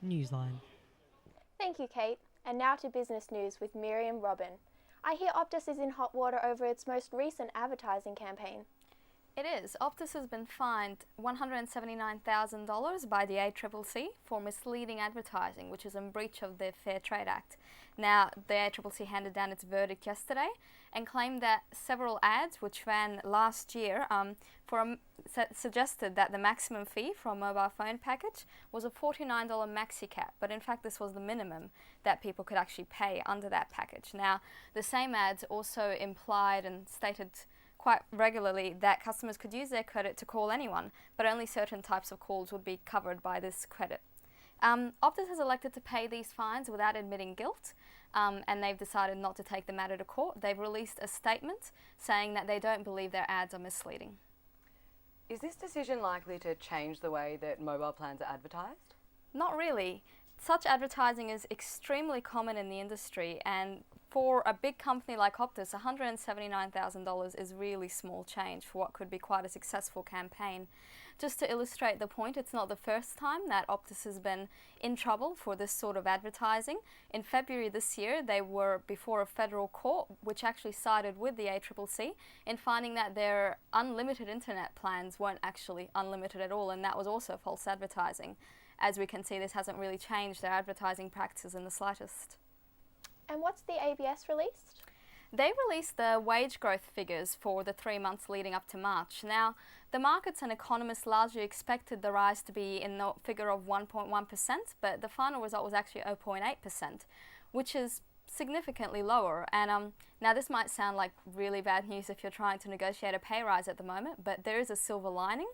Newsline. Thank you, Kate. And now to business news with Miriam Robin. I hear Optus is in hot water over its most recent advertising campaign. It is. Optus has been fined $179,000 by the ACCC for misleading advertising, which is in breach of the Fair Trade Act. Now, the ACCC handed down its verdict yesterday and claimed that several ads, which ran last year, suggested that the maximum fee for a mobile phone package was a $49 maxi cap, but in fact this was the minimum that people could actually pay under that package. Now, the same ads also implied and stated quite regularly that customers could use their credit to call anyone, but only certain types of calls would be covered by this credit. Optus has elected to pay these fines without admitting guilt, and they've decided not to take the matter to court. They've released a statement saying that they don't believe their ads are misleading. Is this decision likely to change the way that mobile plans are advertised? Not really. Such advertising is extremely common in the industry, and for a big company like Optus, $179,000 is really small change for what could be quite a successful campaign. Just to illustrate the point, it's not the first time that Optus has been in trouble for this sort of advertising. In February this year, they were before a federal court, which actually sided with the ACCC in finding that their unlimited internet plans weren't actually unlimited at all, and that was also false advertising. As we can see, this hasn't really changed their advertising practices in the slightest. And what's the ABS released? They released the wage growth figures for the 3 months leading up to March. Now, the markets and economists largely expected the rise to be in the figure of 1.1%, but the final result was actually 0.8%, which is significantly lower. And now this might sound like really bad news if you're trying to negotiate a pay rise at the moment, but there is a silver lining.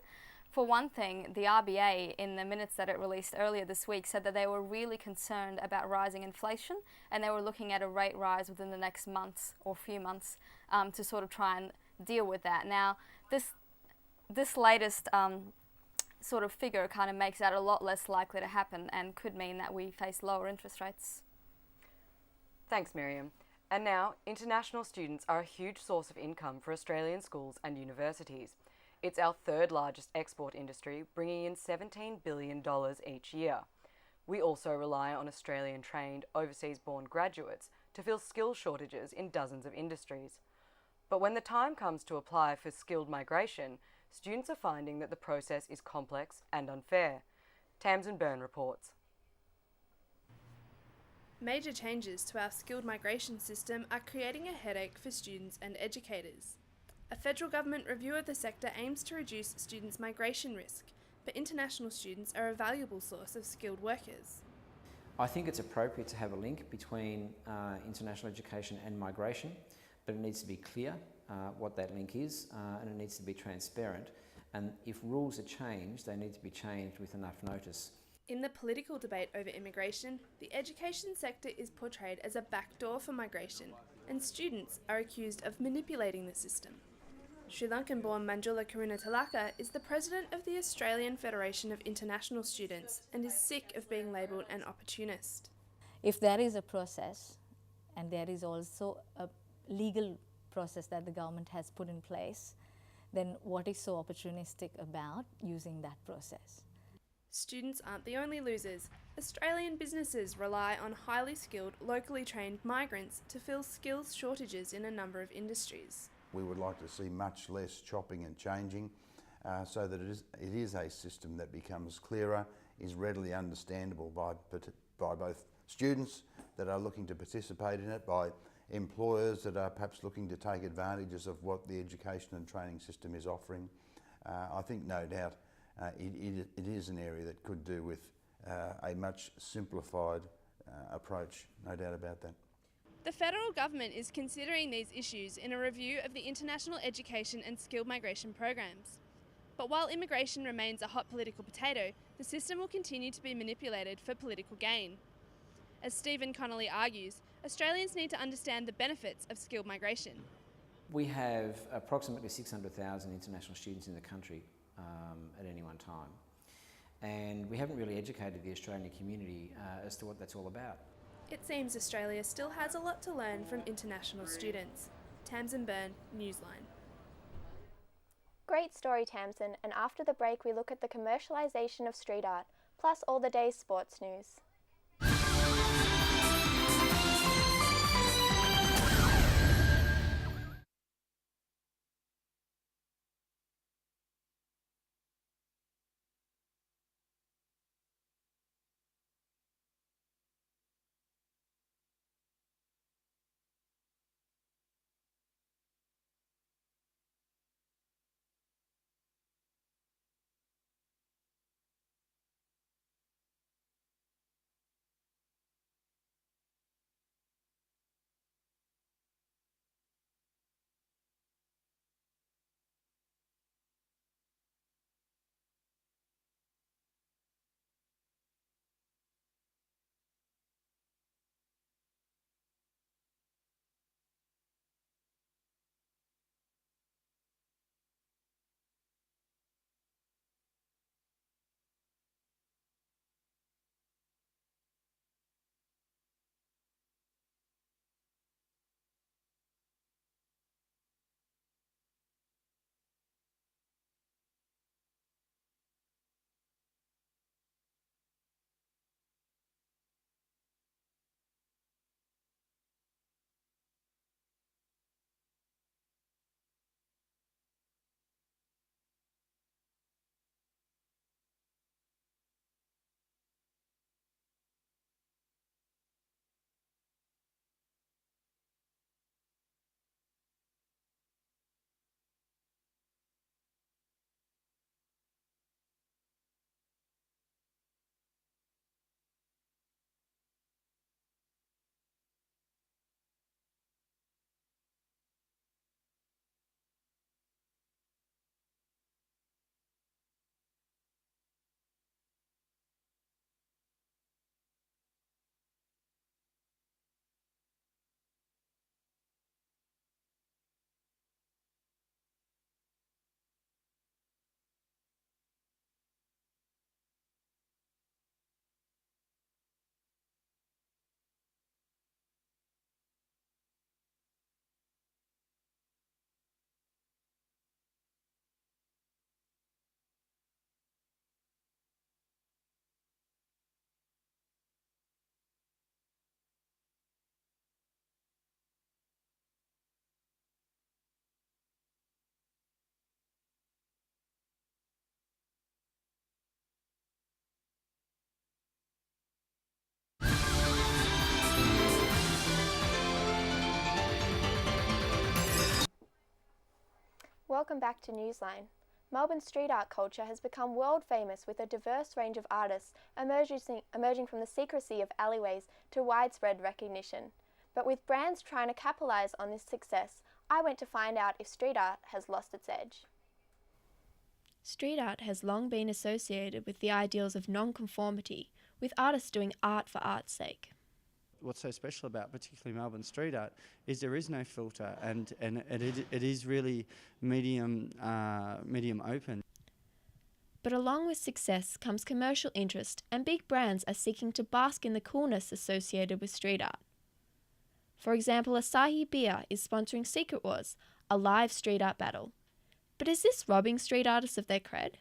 For one thing, the RBA, in the minutes that it released earlier this week, said that they were really concerned about rising inflation, and they were looking at a rate rise within the next months or few months to sort of try and deal with that. Now, this latest sort of figure kind of makes that a lot less likely to happen and could mean that we face lower interest rates. Thanks, Miriam. And now, international students are a huge source of income for Australian schools and universities. It's our third largest export industry, bringing in $17 billion each year. We also rely on Australian-trained, overseas-born graduates to fill skill shortages in dozens of industries. But when the time comes to apply for skilled migration, students are finding that the process is complex and unfair. Tamsin Byrne reports. Major changes to our skilled migration system are creating a headache for students and educators. A federal government review of the sector aims to reduce students' migration risk, but international students are a valuable source of skilled workers. I think it's appropriate to have a link between international education and migration, but it needs to be clear what that link is, and it needs to be transparent. And if rules are changed, they need to be changed with enough notice. In the political debate over immigration, the education sector is portrayed as a backdoor for migration, and students are accused of manipulating the system. Sri Lankan-born Manjula Karunatilaka is the president of the Australian Federation of International Students and is sick of being labelled an opportunist. If there is a process, and there is also a legal process that the government has put in place, then what is so opportunistic about using that process? Students aren't the only losers. Australian businesses rely on highly skilled, locally trained migrants to fill skills shortages in a number of industries. We would like to see much less chopping and changing so that it is a system that becomes clearer, is readily understandable by both students that are looking to participate in it, by employers that are perhaps looking to take advantages of what the education and training system is offering. I think no doubt it is an area that could do with a much simplified approach, no doubt about that. The federal government is considering these issues in a review of the international education and skilled migration programs. But while immigration remains a hot political potato, the system will continue to be manipulated for political gain. As Stephen Connolly argues, Australians need to understand the benefits of skilled migration. We have approximately 600,000 international students in the country at any one time, and we haven't really educated the Australian community as to what that's all about. It seems Australia still has a lot to learn from international students. Tamsin Byrne, Newsline. Great story, Tamsin, and after the break we look at the commercialisation of street art. plus all the day's sports news. Welcome back to Newsline. Melbourne street art culture has become world famous with a diverse range of artists emerging from the secrecy of alleyways to widespread recognition. But with brands trying to capitalise on this success, I went to find out if street art has lost its edge. Street art has long been associated with the ideals of non-conformity, with artists doing art for art's sake. What's so special about particularly Melbourne street art is there is no filter, and it is really medium open. But along with success comes commercial interest, and big brands are seeking to bask in the coolness associated with street art. For example, Asahi Beer is sponsoring Secret Wars, a live street art battle. But is this robbing street artists of their cred?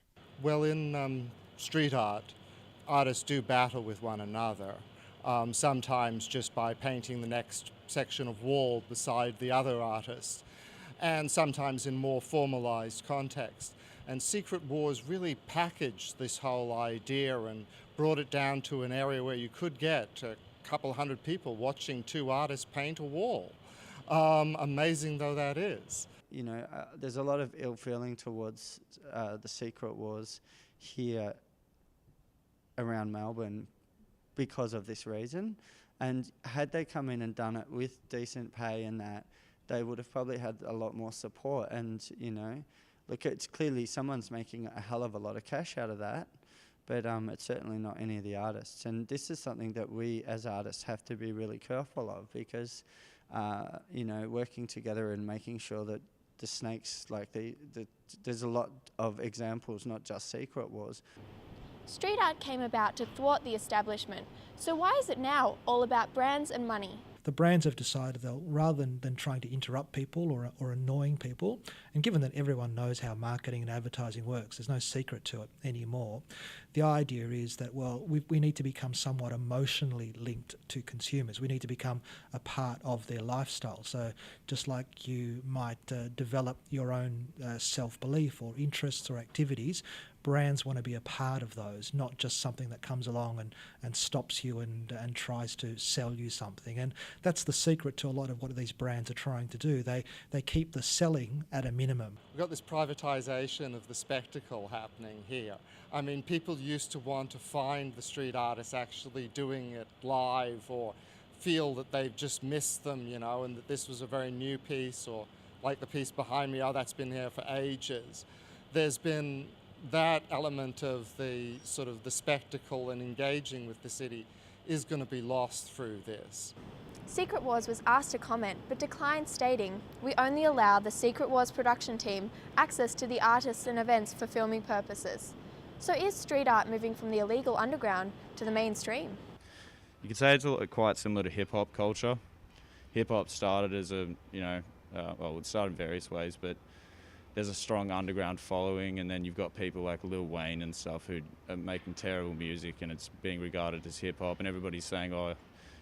Well, in street art, artists do battle with one another. Sometimes just by painting the next section of wall beside the other artist, and sometimes in more formalised context. And Secret Wars really packaged this whole idea and brought it down to an area where you could get a couple hundred people watching two artists paint a wall. Amazing though that is. You know, there's a lot of ill feeling towards the Secret Wars here around Melbourne because of this reason, and had they come in and done it with decent pay and that, they would have probably had a lot more support. And you know, look, it's clearly someone's making a hell of a lot of cash out of that, but it's certainly not any of the artists. And this is something that we as artists have to be really careful of, because you know, working together and making sure that the snakes, like there's a lot of examples, not just Secret Wars. Street art came about to thwart the establishment, so why is it now all about brands and money? the brands have decided they'll, rather than trying to interrupt people or annoying people, and given that everyone knows how marketing and advertising works, there's no secret to it anymore, the idea is that, well, we need to become somewhat emotionally linked to consumers. We need to become a part of their lifestyle. So just like you might develop your own self-belief or interests or activities, brands want to be a part of those, not just something that comes along and stops you and tries to sell you something. And that's the secret to a lot of what these brands are trying to do. They keep the selling at a minimum. We've got this privatisation of the spectacle happening here. I mean, people used to want to find the street artists actually doing it live, or feel that they've just missed them, you know, and that this was a very new piece, or like the piece behind me, oh, that's been here for ages. There's been that element of the sort of the spectacle and engaging with the city is going to be lost through this. Secret Wars was asked to comment but declined, stating, "We only allow the Secret Wars production team access to the artists and events for filming purposes." So is street art moving from the illegal underground to the mainstream? You could say it's quite similar to hip-hop culture. Hip-hop started as a, well, it started in various ways, but there's a strong underground following, and then you've got people like Lil Wayne and stuff who are making terrible music, and it's being regarded as hip-hop, and everybody's saying, oh,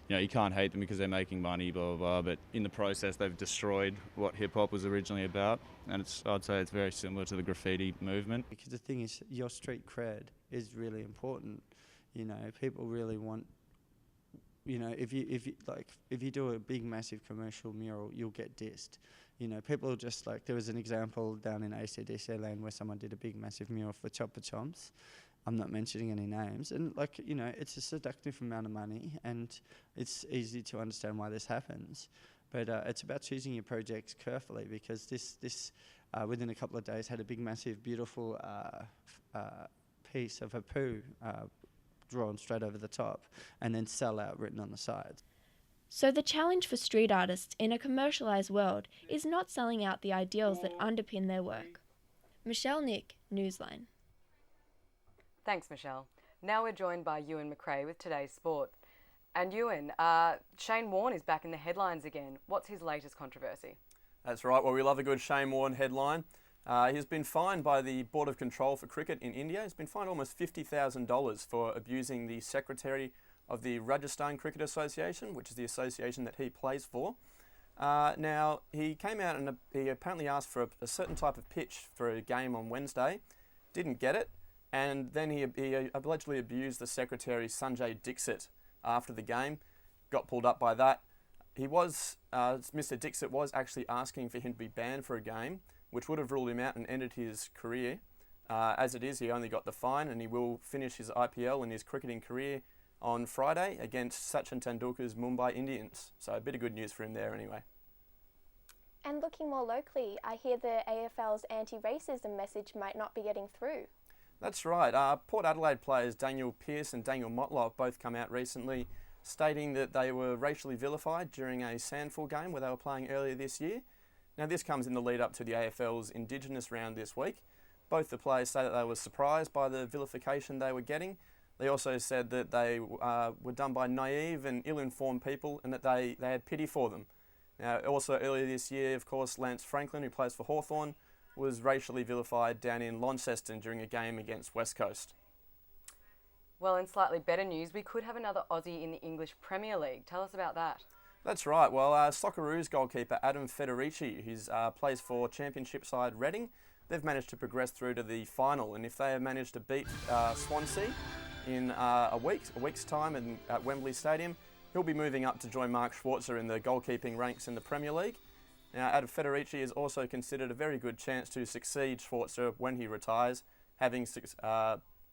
you can't hate them because they're making money, blah, blah, blah, but in the process they've destroyed what hip-hop was originally about, and I'd say it's very similar to the graffiti movement. Because the thing is, your street cred is really important. People really want, if you do a big massive commercial mural, you'll get dissed. People just there was an example down in ACDC land where someone did a big massive mural for Chopper Chomps. I'm not mentioning any names, and it's a seductive amount of money, and it's easy to understand why this happens. But it's about choosing your projects carefully, because this within a couple of days had a big massive beautiful piece of a poo drawn straight over the top, and then "sell out" written on the sides. So the challenge for street artists in a commercialised world is not selling out the ideals that underpin their work. Michelle Nick, Newsline. Thanks, Michelle. Now we're joined by Ewan McRae with today's sport. And Ewan, Shane Warne is back in the headlines again. What's his latest controversy? That's right. Well, we love a good Shane Warne headline. He's been fined by the Board of Control for Cricket in India. He's been fined almost $50,000 for abusing the secretary of the Rajasthan Cricket Association, which is the association that he plays for. Now, he came out and he apparently asked for a certain type of pitch for a game on Wednesday, didn't get it, and then he allegedly abused the secretary, Sanjay Dixit, after the game, got pulled up by that. Mr. Dixit was actually asking for him to be banned for a game, which would have ruled him out and ended his career. As it is, he only got the fine, and he will finish his IPL and his cricketing career on Friday against Sachin Tendulkar's Mumbai Indians. So a bit of good news for him there anyway. And looking more locally, I hear the AFL's anti-racism message might not be getting through. That's right. Port Adelaide players Daniel Pearce and Daniel Motlop have both come out recently stating that they were racially vilified during a Sandford game where they were playing earlier this year. Now this comes in the lead up to the AFL's Indigenous round this week. Both the players say that they were surprised by the vilification they were getting. They also said that they were done by naive and ill-informed people, and that they had pity for them. Now, also earlier this year, of course, Lance Franklin, who plays for Hawthorn, was racially vilified down in Launceston during a game against West Coast. Well, in slightly better news, we could have another Aussie in the English Premier League. Tell us about that. That's right. Well, Socceroos goalkeeper Adam Federici, who plays for Championship side Reading, they've managed to progress through to the final, and if they have managed to beat Swansea in a week's time at Wembley Stadium, he'll be moving up to join Mark Schwarzer in the goalkeeping ranks in the Premier League. Now, Adam Federici is also considered a very good chance to succeed Schwarzer when he retires, having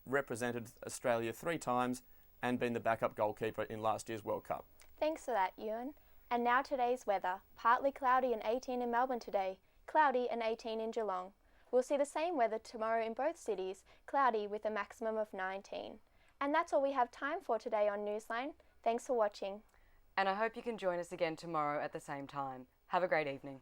represented Australia 3 times and been the backup goalkeeper in last year's World Cup. Thanks for that, Ewan. And now today's weather. Partly cloudy and 18 in Melbourne today, cloudy and 18 in Geelong. We'll see the same weather tomorrow in both cities, cloudy with a maximum of 19. And that's all we have time for today on Newsline. Thanks for watching. And I hope you can join us again tomorrow at the same time. Have a great evening.